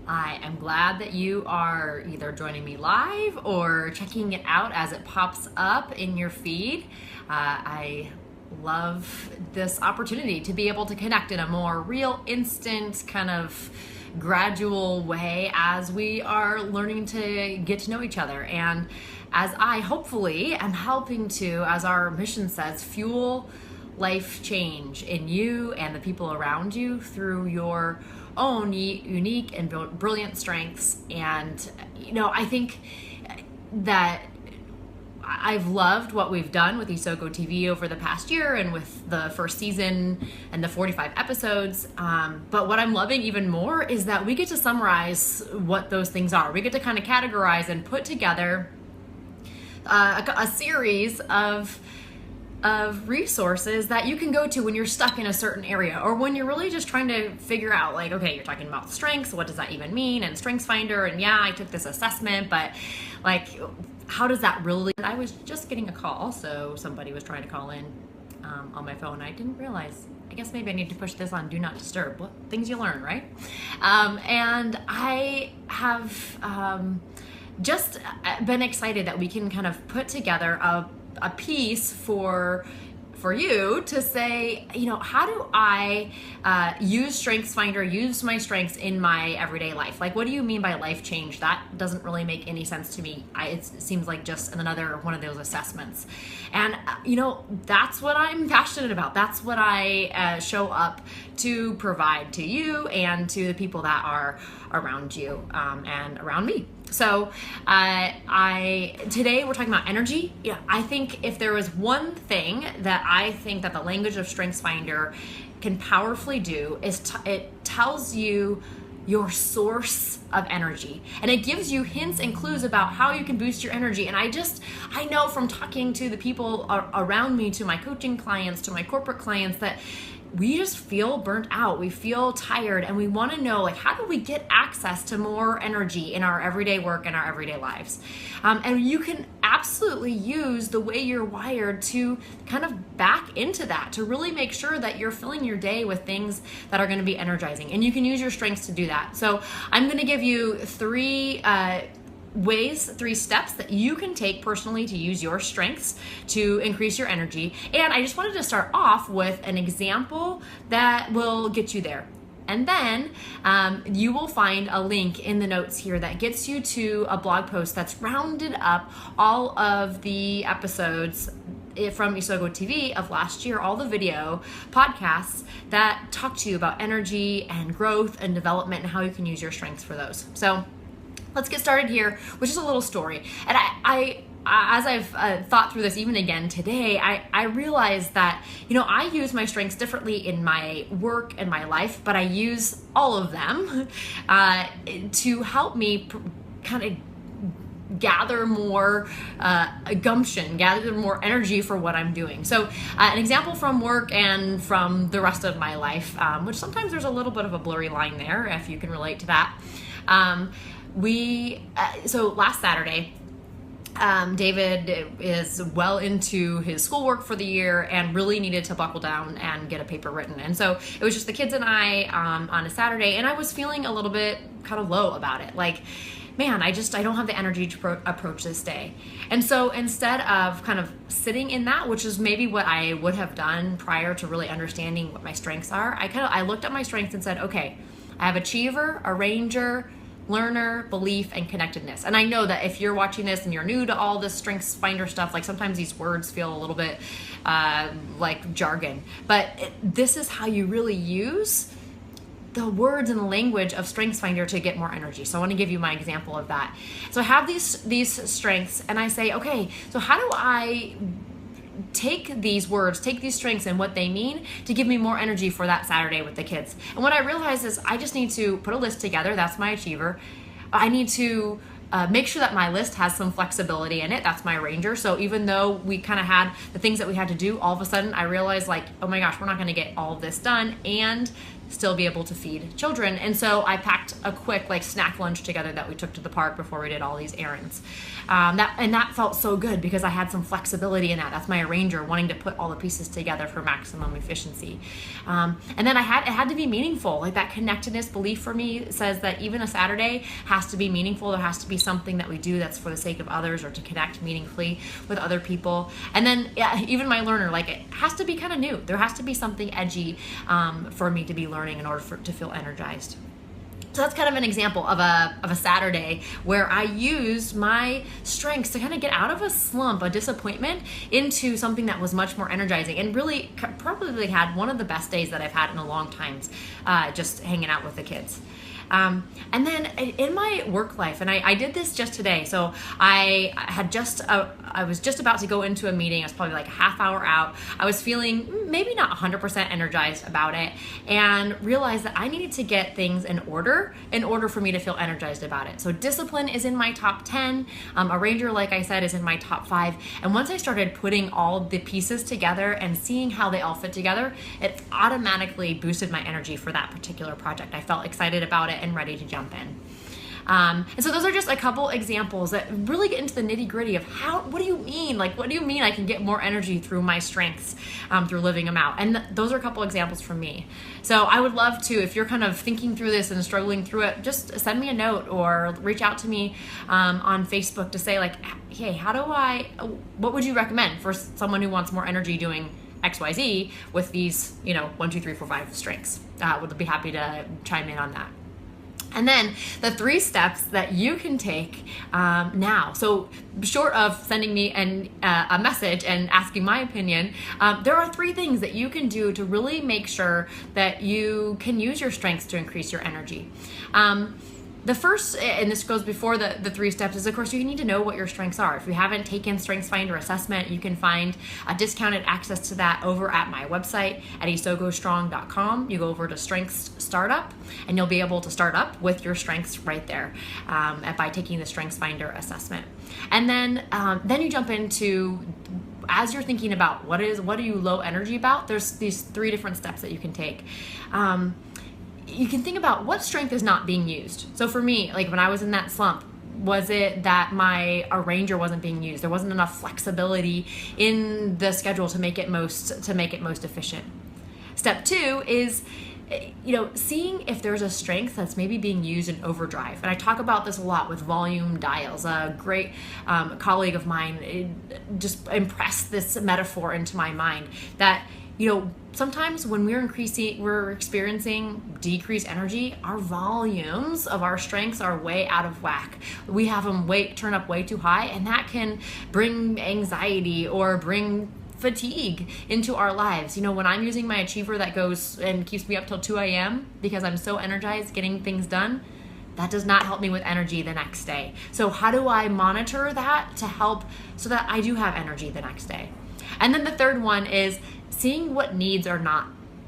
I am glad that you are either joining me live or checking it out as it pops up in your feed. I love this opportunity to be able to connect in a more real, instant, kind of gradual way as we are learning to get to know each other. And as I hopefully am helping to, as our mission says, fuel life change in you and the people around you through your own unique and brilliant strengths. And, I think that I've loved what we've done with Isogo TV over the past year and with the first season and the 45 episodes. But what I'm loving even more is that we get to summarize what those things are. We get to kind of categorize and put together a series of resources that you can go to when you're stuck in a certain area, or when you're really just trying to figure out, like, okay, you're talking about strengths, what does that even mean? And StrengthsFinder, and yeah, I took this assessment, but like, how does that really? I was just getting a call, so somebody was trying to call in on my phone. I didn't realize. I guess maybe I need to push this on Do Not Disturb. What things you learn, right? And I have just been excited that we can kind of put together a piece for you to say, how do I use StrengthsFinder, use my strengths in my everyday life? Like, what do you mean by life change? That doesn't really make any sense to me. It seems like just another one of those assessments. And, that's what I'm passionate about. That's what I show up to provide to you and to the people that are around you and around me. So today we're talking about energy. Yeah, I think if there was one thing that I think that the language of StrengthsFinder can powerfully do is it tells you your source of energy, and it gives you hints and clues about how you can boost your energy. And I know from talking to the people around me, to my coaching clients, to my corporate clients, that we just feel burnt out. We feel tired, and we want to know, like, how do we get access to more energy in our everyday work and our everyday lives? And you can absolutely use the way you're wired to kind of back into that, to really make sure that you're filling your day with things that are going to be energizing. And you can use your strengths to do that. So I'm going to give you three steps that you can take personally to use your strengths to increase your energy. And I just wanted to start off with an example that will get you there. And then you will find a link in the notes here that gets you to a blog post that's rounded up all of the episodes from Isogo TV of last year, all the video podcasts that talk to you about energy and growth and development and how you can use your strengths for those. So let's get started here with just a little story. And I as I've thought through this even again today, I realized that, I use my strengths differently in my work and my life, but I use all of them to help me kind of gather more gumption, gather more energy for what I'm doing. So an example from work and from the rest of my life, which sometimes there's a little bit of a blurry line there, if you can relate to that. So last Saturday, David is well into his schoolwork for the year and really needed to buckle down and get a paper written. And so it was just the kids and I on a Saturday, and I was feeling a little bit kind of low about it. Like, man, I don't have the energy to approach this day. And so instead of kind of sitting in that, which is maybe what I would have done prior to really understanding what my strengths are, I looked at my strengths and said, okay, I have achiever, arranger, learner, belief, and connectedness. And I know that if you're watching this and you're new to all this StrengthsFinder stuff, like sometimes these words feel a little bit like jargon, but this is how you really use the words and the language of StrengthsFinder to get more energy. So I want to give you my example of that. So I have these strengths, and I say, okay, so how do I take these words, take these strengths and what they mean to give me more energy for that Saturday with the kids? And what I realized is I just need to put a list together. That's my achiever. I need to make sure that my list has some flexibility in it. That's my arranger. So even though we kind of had the things that we had to do, all of a sudden I realized, like, oh my gosh, we're not going to get all of this done. And still be able to feed children. And so I packed a quick like snack lunch together that we took to the park before we did all these errands. That felt so good because I had some flexibility in that. That's my arranger wanting to put all the pieces together for maximum efficiency. And then it had to be meaningful. Like that connectedness belief for me says that even a Saturday has to be meaningful. There has to be something that we do that's for the sake of others or to connect meaningfully with other people. And then even my learner, like it has to be kind of new. There has to be something edgy for me to be learning in order to feel energized. So that's kind of an example of a Saturday where I used my strengths to kind of get out of a slump, a disappointment, into something that was much more energizing, and really probably had one of the best days that I've had in a long time, just hanging out with the kids. And then in my work life, and I did this just today, so I was just about to go into a meeting. I was probably like a half hour out. I was feeling maybe not 100% energized about it, and realized that I needed to get things in order for me to feel energized about it. So discipline is in my top 10. Arranger, like I said, is in my top 5. And once I started putting all the pieces together and seeing how they all fit together, it automatically boosted my energy for that particular project. I felt excited about it and ready to jump in. And so those are just a couple examples that really get into the nitty gritty of what do you mean? Like, what do you mean I can get more energy through my strengths, through living them out? And those are a couple examples from me. So I would love to, if you're kind of thinking through this and struggling through it, just send me a note or reach out to me on Facebook to say like, hey, what would you recommend for someone who wants more energy doing XYZ with these, 1, 2, 3, 4, 5 strengths? Would be happy to chime in on that. And then the 3 steps that you can take now. So short of sending me a message and asking my opinion, there are 3 things that you can do to really make sure that you can use your strengths to increase your energy. The first, and this goes before the 3 steps, is of course you need to know what your strengths are. If you haven't taken StrengthsFinder assessment, you can find a discounted access to that over at my website at isogostrong.com. You go over to Strengths Startup, and you'll be able to start up with your strengths right there by taking the StrengthsFinder assessment. And then you jump into, as you're thinking about what are you low energy about, there's these 3 different steps that you can take. You can think about what strength is not being used. So for me, like when I was in that slump, was it that my arranger wasn't being used? There wasn't enough flexibility in the schedule to make it most efficient. Step 2 is seeing if there's a strength that's maybe being used in overdrive. And I talk about this a lot with volume dials. A great colleague of mine just impressed this metaphor into my mind that sometimes when we're experiencing decreased energy, our volumes of our strengths are way out of whack. We have them turn up way too high, and that can bring anxiety or bring fatigue into our lives. When I'm using my achiever that goes and keeps me up till 2 a.m. because I'm so energized getting things done, that does not help me with energy the next day. So how do I monitor that to help so that I do have energy the next day? And then the third one is seeing what needs are not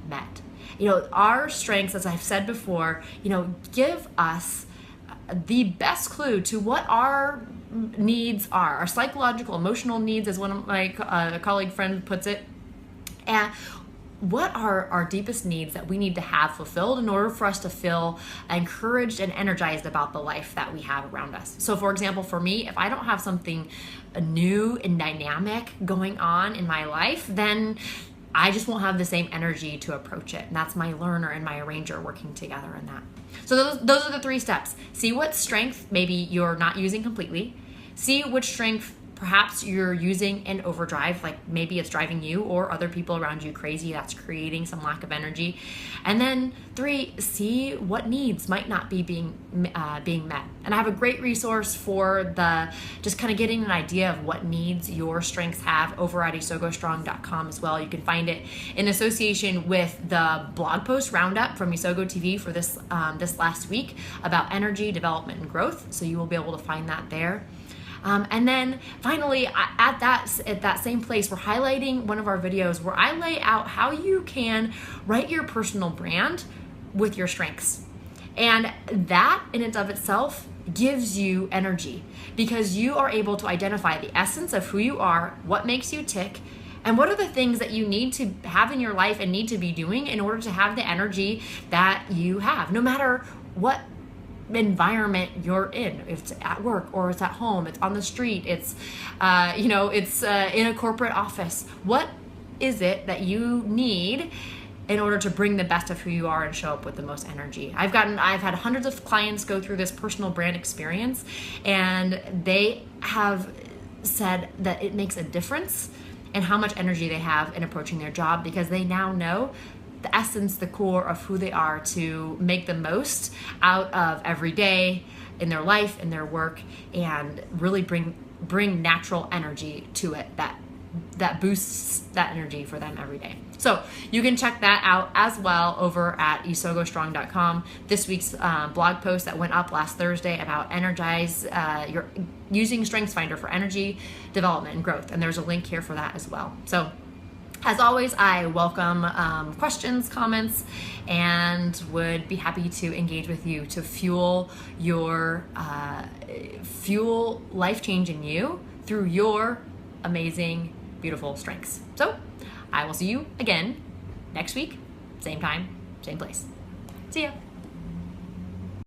met. Our strengths, as I've said before, give us the best clue to what our needs are, our psychological, emotional needs, as one of my colleague friend puts it. And what are our deepest needs that we need to have fulfilled in order for us to feel encouraged and energized about the life that we have around us? So for example, for me, if I don't have something new and dynamic going on in my life, then I just won't have the same energy to approach it. And that's my learner and my arranger working together in that. So those are the 3 steps. See what strength maybe you're not using completely. See which strength perhaps you're using in overdrive, like maybe it's driving you or other people around you crazy. That's creating some lack of energy. And then 3, see what needs might not be being met. And I have a great resource for just kind of getting an idea of what needs your strengths have over at isogostrong.com as well. You can find it in association with the blog post roundup from Isogo TV for this last week about energy, development, and growth. So you will be able to find that there. And then finally, at that same place, we're highlighting one of our videos where I lay out how you can write your personal brand with your strengths. And that in and of itself gives you energy because you are able to identify the essence of who you are, what makes you tick, And what are the things that you need to have in your life and need to be doing in order to have the energy that you have, no matter what environment you're in. If it's at work or it's at home, it's on the street, it's it's in a corporate office. What is it that you need in order to bring the best of who you are and show up with the most energy? I've had hundreds of clients go through this personal brand experience, and they have said that it makes a difference in how much energy they have in approaching their job, because they now know the essence, the core of who they are to make the most out of every day in their life, in their work, and really bring natural energy to it that boosts that energy for them every day. So you can check that out as well over at isogostrong.com. This week's blog post that went up last Thursday about you're using StrengthsFinder for energy development and growth. And there's a link here for that as well. So as always, I welcome questions, comments, and would be happy to engage with you to fuel life change in you through your amazing, beautiful strengths. So I will see you again next week, same time, same place. See ya.